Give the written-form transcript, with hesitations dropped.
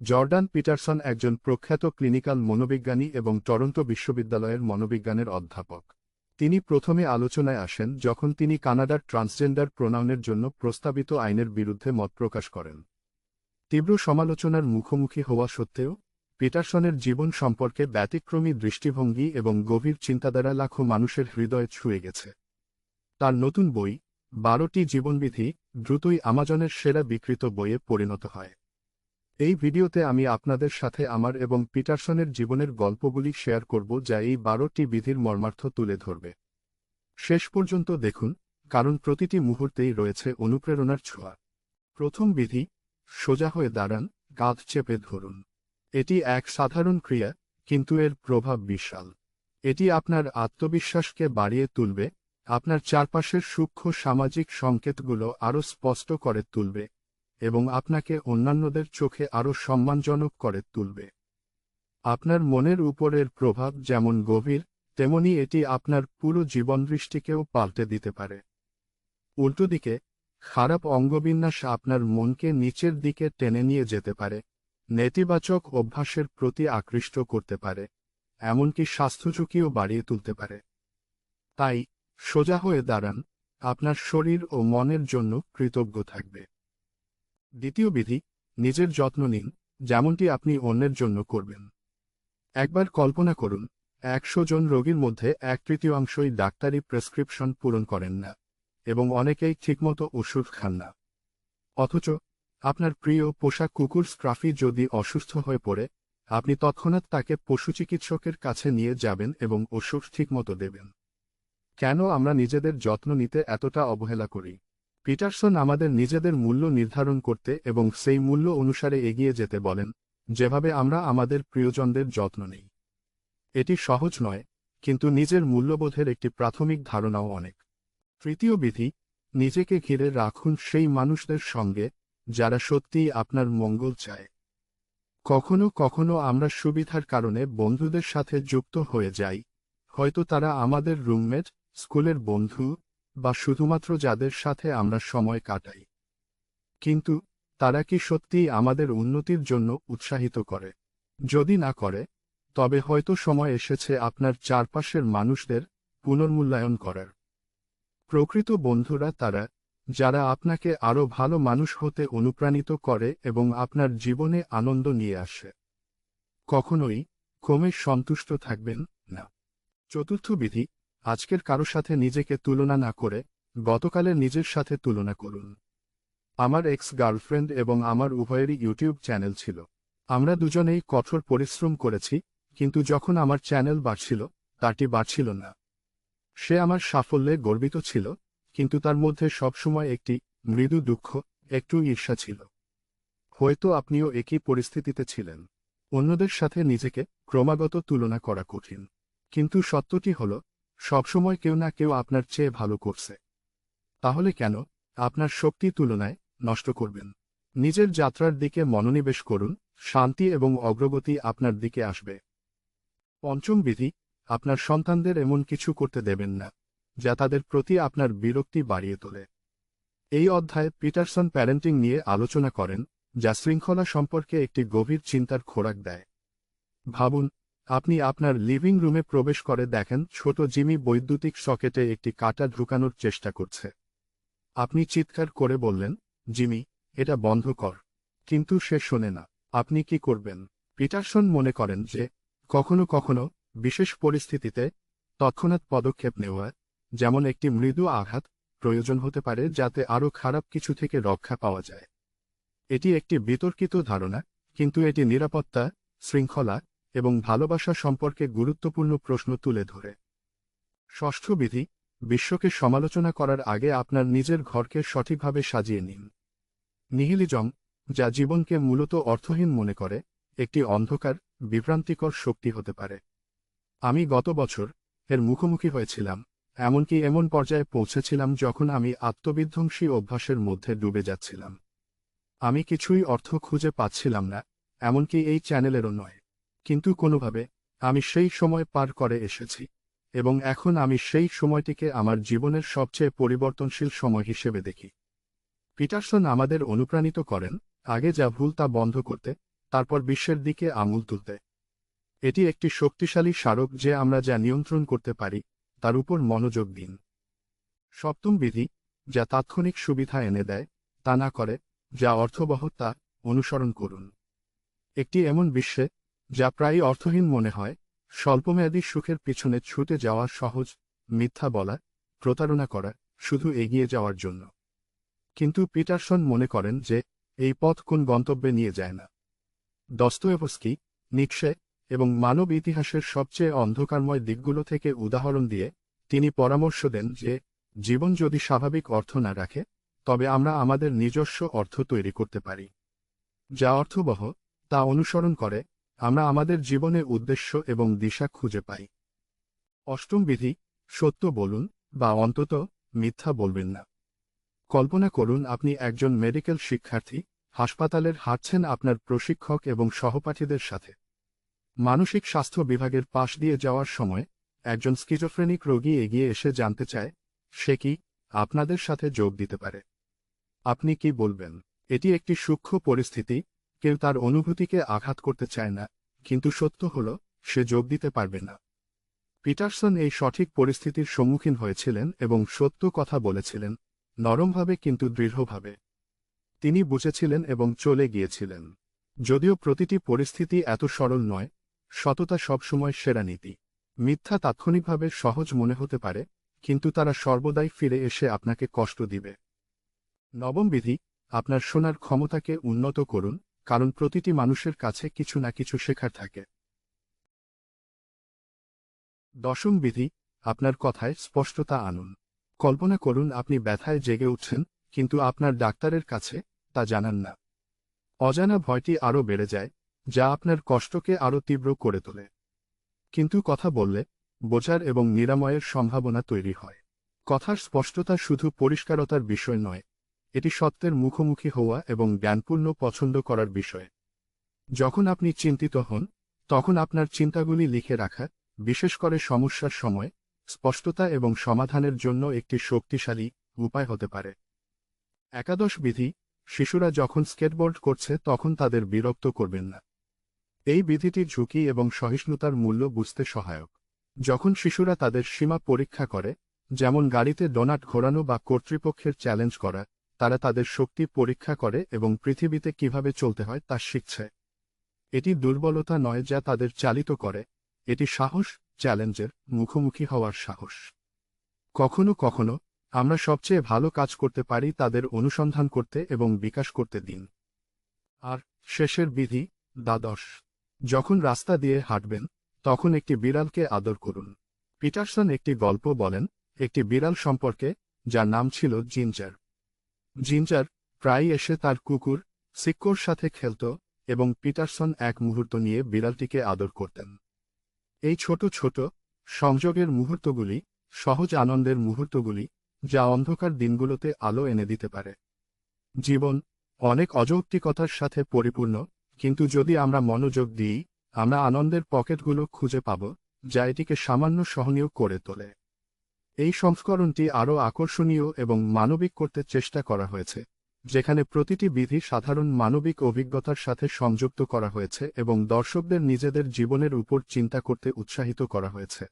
Jordan Pietersen একজন প্রখ্যাত clinical মনোবিজ্ঞানী এবং টরন্টো বিশ্ববিদ্যালয়ের মনোবিজ্ঞানের অধ্যাপক। তিনি প্রথমে আলোচনায় আসেন যখন তিনি কানাডার ট্রান্সজেন্ডার প্রোনাউনের জন্য প্রস্তাবিত আইনের বিরুদ্ধে মত প্রকাশ করেন। তীব্র সমালোচনার মুখোমুখি হওয়া সত্ত্বেও পিটারসনের জীবন সম্পর্কে ব্যতিক্রমী দৃষ্টিভঙ্গি এবং গভীর চিন্তাধারা লাখো মানুষের হৃদয়ে ছুঁয়ে গেছে। তার নতুন বই 12টি জীবনবিধি দ্রুতই আমাজনের সেরা বিক্রিত বইয়ে পরিণত হয়। এই ভিডিওতে আমি আপনাদের সাথে আমার এবং পিটারসনের জীবনের গল্পগুলি শেয়ার করব, যা এই 12টি বিধির মর্মার্থ তুলে ধরবে। শেষ পর্যন্ত দেখুন, কারণ প্রতিটি মুহূর্তেই রয়েছে অনুপ্রেরণার ছোঁয়া। প্রথম বিধি, সোজা হয়ে দাঁড়ান, কাঁধ চেপে ধরুন। এটি এক সাধারণ ক্রিয়া, কিন্তু এর প্রভাব বিশাল। এটি আপনার আত্মবিশ্বাসকে বাড়িয়ে তুলবে, আপনার চারপাশের সূক্ষ্ম সামাজিক সংকেতগুলো আরও স্পষ্ট করে তুলবে এবং আপনাকে অন্যান্যদের চোখে আরও সম্মানজনক করে তুলবে। আপনার মনের উপরের প্রভাব যেমন গভীর, তেমনি এটি আপনার পুরো জীবনদৃষ্টিকেও পাল্টে দিতে পারে। উল্টোদিকে, খারাপ অঙ্গবিন্যাস আপনার মনকে নিচের দিকে টেনে নিয়ে যেতে পারে, নেতিবাচক অভ্যাসের প্রতি আকৃষ্ট করতে পারে, এমনকি স্বাস্থ্যঝুঁকিও বাড়িয়ে তুলতে পারে। তাই সোজা হয়ে দাঁড়ান, আপনার শরীর ও মনের জন্য কৃতজ্ঞ থাকবে। দ্বিতীয় বিধি, নিজের যত্ন নিন, যেমনটি আপনি অন্যের জন্য করবেন। একবার কল্পনা করুন, 100 জন রোগীর মধ্যে 1/3 ডাক্তারি প্রেসক্রিপশন পূরণ করেন না, এবং অনেকেই ঠিকমতো ওষুধ খান না। অথচ আপনার প্রিয় পোষা কুকুর স্ক্রাফি যদি অসুস্থ হয়ে পড়ে, আপনি তৎক্ষণাৎ তাকে পশুচিকিৎসকের কাছে নিয়ে যাবেন এবং ওষুধ ঠিকমতো দেবেন। কেন আমরা নিজেদের যত্ন নিতে এতটা অবহেলা করি? পিটারসন আমাদের নিজেদের মূল্য নির্ধারণ করতে এবং সেই মূল্য অনুসারে এগিয়ে যেতে বলেন, যেভাবে আমরা আমাদের প্রিয়জনদের যত্ন নিই। এটি সহজ নয়, কিন্তু নিজের মূল্যবোধের একটি প্রাথমিক ধারণাও অনেক। তৃতীয় বিধি, নিজেকে ঘিরে রাখুন সেই মানুষদের সঙ্গে যারা সত্যিই আপনার মঙ্গল চায়। কখনো কখনো আমরা সুবিধার কারণে বন্ধুদের সাথে যুক্ত হয়ে যাই, হয়তো তারা আমাদের রুমমেট, স্কুলের বন্ধু, বা শুধুমাত্র যাদের সাথে আমরা সময় কাটাই। কিন্তু তারা কি সত্যিই আমাদের উন্নতির জন্য উৎসাহিত করে? যদি না করে, তবে হয়তো সময় এসেছে আপনার চারপাশের মানুষদের পুনর্মূল্যায়ন করার। প্রকৃত বন্ধুরা তারা, যারা আপনাকে আরও ভালো মানুষ হতে অনুপ্রাণিত করে এবং আপনার জীবনে আনন্দ নিয়ে আসে। কখনোই কমে সন্তুষ্ট থাকবেন না। চতুর্থ বিধি, আজকের কারো সাথে নিজেকে তুলনা না করে গতকালের নিজের সাথে তুলনা করুন। আমার এক্স গার্লফ্রেন্ড এবং আমার উভয়েরই ইউটিউব চ্যানেল ছিল। আমরা দুজনেই কঠোর পরিশ্রম করেছি, কিন্তু যখন আমার চ্যানেল বাড়ছিল, তারটি বাড়ছিল না। সে আমার সাফল্যে গর্বিত ছিল, কিন্তু তার মধ্যে সবসময় একটি মৃদু দুঃখ, একটু ঈর্ষা ছিল। হয়তো আপনিও একই পরিস্থিতিতে ছিলেন। অন্যদের সাথে নিজেকে ক্রমাগত তুলনা করা কঠিন, কিন্তু সত্যটি হল, সবসময় কেউ না কেউ আপনার চেয়ে ভালো করছে। তাহলে কেন আপনার শক্তি তুলনায় নষ্ট করবেন? নিজের যাত্রার দিকে মনোনিবেশ করুন, শান্তি এবং অগ্রগতি আপনার দিকে আসবে। পঞ্চম বিধি, আপনার সন্তানদের এমন কিছু করতে দেবেন না যা তাদের প্রতি আপনার বিরক্তি বাড়িয়ে তোলে। এই অধ্যায়ে পিটারসন প্যারেন্টিং নিয়ে আলোচনা করেন, যা শৃঙ্খলা সম্পর্কে একটি গভীর চিন্তার খোরাক দেয়। ভাবুন, আপনি আপনার লিভিং রুমে প্রবেশ করে দেখেন ছোট জিমি বৈদ্যুতিক সকেটে একটি কাঁটা ঢুকানোর চেষ্টা করছে। আপনি চিৎকার করে বললেন, জিমি, এটা বন্ধ কর। কিন্তু সে শোনে না। আপনি কি করবেন? পিটারসন মনে করেন যে কখনো কখনো বিশেষ পরিস্থিতিতে তৎক্ষণাৎ পদক্ষেপ নেওয়া, যেমন একটি মৃদু আঘাত, প্রয়োজন হতে পারে যাতে আরও খারাপ কিছু থেকে রক্ষা পাওয়া যায়। এটি একটি বিতর্কিত ধারণা, কিন্তু এটি নিরাপত্তা, শৃঙ্খলা এবং ভালোবাসা সম্পর্কে গুরুত্বপূর্ণ প্রশ্ন তুলে ধরে। ষষ্ঠ বিধি, বিশ্বকে সমালোচনা করার আগে আপনার নিজের ঘরকে সঠিকভাবে সাজিয়ে নিন। নিহিলিজম, যা জীবনকে মূলত অর্থহীন মনে করে, একটি অন্ধকার, বিভ্রান্তিকর শক্তি হতে পারে। আমি গত বছর এর মুখোমুখি হয়েছিলাম, এমনকি এমন পর্যায়ে পৌঁছেছিলাম যখন আমি আত্মবিধ্বংসী অভ্যাসের মধ্যে ডুবে যাচ্ছিলাম। আমি কিছুই অর্থ খুঁজে পাচ্ছিলাম না, এমনকি এই চ্যানেলেরও নয়। কিন্তু কোনোভাবে আমি সেই সময় পার করে এসেছি, এবং এখন আমি সেই সময়টিকে আমার জীবনের সবচেয়ে পরিবর্তনশীল সময় হিসেবে দেখি। পিটারসন আমাদের অনুপ্রাণিত করেন, আগে যা ভুল তা বন্ধ করতে, তারপর বিশ্বের দিকে আঙুল তুলতে। এটি একটি শক্তিশালী স্মারক যে আমরা যা নিয়ন্ত্রণ করতে পারি তার উপর মনোযোগ দিন। সপ্তম বিধি, যা তাৎক্ষণিক সুবিধা এনে দেয় তা না করে, যা অর্থবহ তা অনুসরণ করুন। একটি এমন বিশ্বে যা প্রায়ই অর্থহীন মনে হয়, স্বল্পমেয়াদী সুখের পিছনে ছুটে যাওয়া সহজ, মিথ্যা বলা, প্রতারণা করা, শুধু এগিয়ে যাওয়ার জন্য। কিন্তু পিটারসন মনে করেন যে এই পথ কোন গন্তব্যে নিয়ে যায় না। দস্তয়েভস্কি, নিৎশে এবং মানব ইতিহাসের সবচেয়ে অন্ধকারময় দিকগুলো থেকে উদাহরণ দিয়ে তিনি পরামর্শ দেন যে জীবন যদি স্বাভাবিক অর্থ না রাখে, তবে আমরা আমাদের নিজস্ব অর্থ তৈরি করতে পারি। যা অর্থবহ, তা অনুসরণ করে আমরা আমাদের জীবনে উদ্দেশ্য এবং দিশা খুঁজে পাই। অষ্টম বিধি, সত্য বলুন, বা অন্তত মিথ্যা বলবেন না। কল্পনা করুন আপনি একজন মেডিকেল শিক্ষার্থী, হাসপাতালের হাঁটছেন আপনার প্রশিক্ষক এবং সহপাঠীদের সাথে। মানসিক স্বাস্থ্য বিভাগের পাশ দিয়ে যাওয়ার সময় একজন স্কিজোফ্রেনিক রোগী এগিয়ে এসে জানতে চায় সে কি আপনাদের সাথে যোগ দিতে পারে। আপনি কি বলবেন? এটি একটি সূক্ষ্ম পরিস্থিতি, কেউ তার অনুভূতিকে আঘাত করতে চায় না, কিন্তু সত্য হল সে যোগ দিতে পারবে না। পিটারসন এই সঠিক পরিস্থিতির সম্মুখীন হয়েছিলেন এবং সত্য কথা বলেছিলেন, নরমভাবে কিন্তু দৃঢ়ভাবে। তিনি বুঝেছিলেন এবং চলে গিয়েছিলেন। যদিও প্রতিটি পরিস্থিতি এত সরল নয়, সততা সবসময় সেরা নীতি। মিথ্যা তাৎক্ষণিকভাবে সহজ মনে হতে পারে, কিন্তু তারা সর্বদাই ফিরে এসে আপনাকে কষ্ট দিবে। নবম বিধি, আপনার শোনার ক্ষমতাকে উন্নত করুন, কারণ প্রতিটি মানুষের কাছে কিছু না কিছু শেখার থাকে। দশম বিধি, আপনার কথায় স্পষ্টতা আনুন। কল্পনা করুন আপনি ব্যথায় জেগে উঠছেন, কিন্তু আপনার ডাক্তারের কাছে তা জানান না। অজানা ভয়টি আরও বেড়ে যায়, যা আপনার কষ্টকে আরও তীব্র করে তোলে। কিন্তু কথা বললে বোঝার এবং নিরাময়ের সম্ভাবনা তৈরি হয়। কথার স্পষ্টতা শুধু পরিষ্কারতার বিষয় নয়, এটি সত্যের মুখোমুখি হওয়া এবং জ্ঞানপূর্ণ পছন্দ করার বিষয়। যখন আপনি চিন্তিত হন, তখন আপনার চিন্তাগুলি লিখে রাখা, বিশেষ করে সমস্যার সময়, স্পষ্টতা এবং সমাধানের জন্য একটি শক্তিশালী উপায় হতে পারে। একাদশ বিধি, শিশুরা যখন স্কেটবোর্ড করছে তখন তাদের বিরক্ত করবেন না। এই বিধিটি ঝুঁকি এবং সহিষ্ণুতার মূল্য বুঝতে সহায়ক। যখন শিশুরা তাদের সীমা পরীক্ষা করে, যেমন গাড়িতে ডোনাট ঘোরানো বা কর্তৃপক্ষের চ্যালেঞ্জ করা, তারা তাদের শক্তি পরীক্ষা করে এবং পৃথিবীতে কিভাবে চলতে হয় তা শিখছে। এটি দুর্বলতা নয় যা তাদের চালিত করে, এটি সাহস, চ্যালেঞ্জের মুখোমুখি হওয়ার সাহস। কখনো কখনো আমরা সবচেয়ে ভালো কাজ করতে পারি তাদের অনুসন্ধান করতে এবং বিকাশ করতে দিন। আর শেষের বিধি, দ্বাদশ, যখন রাস্তা দিয়ে হাঁটবেন তখন একটি বিড়ালকে আদর করুন। পিটারসন একটি গল্প বলেন একটি বিড়াল সম্পর্কে যার নাম ছিল জিঞ্জার। জিঞ্জার প্রায়ই এসে তার কুকুর সিক্কোর সাথে খেলত এবং পিটারসন এক মুহূর্ত নিয়ে বিড়ালটিকে আদর করতেন। এই ছোট ছোট সংযোগের মুহূর্তগুলি, সহজ আনন্দের মুহূর্তগুলি, যা অন্ধকার দিনগুলোতে আলো এনে দিতে পারে। জীবন অনেক অযৌক্তিকতার সাথে পরিপূর্ণ, কিন্তু যদি আমরা মনোযোগ দিই, আমরা আনন্দের পকেটগুলো খুঁজে পাব, যা এটিকে সামান্য সহনীয় করে তোলে। এই সংস্করণটি আরও আকর্ষণীয় এবং মানবিক করতে চেষ্টা করা হয়েছে, যেখানে প্রতিটি বিধি সাধারণ মানবিক অভিজ্ঞতার সাথে সংযুক্ত করা হয়েছে এবং দর্শকদের নিজেদের জীবনের উপর চিন্তা করতে উৎসাহিত করা হয়েছে।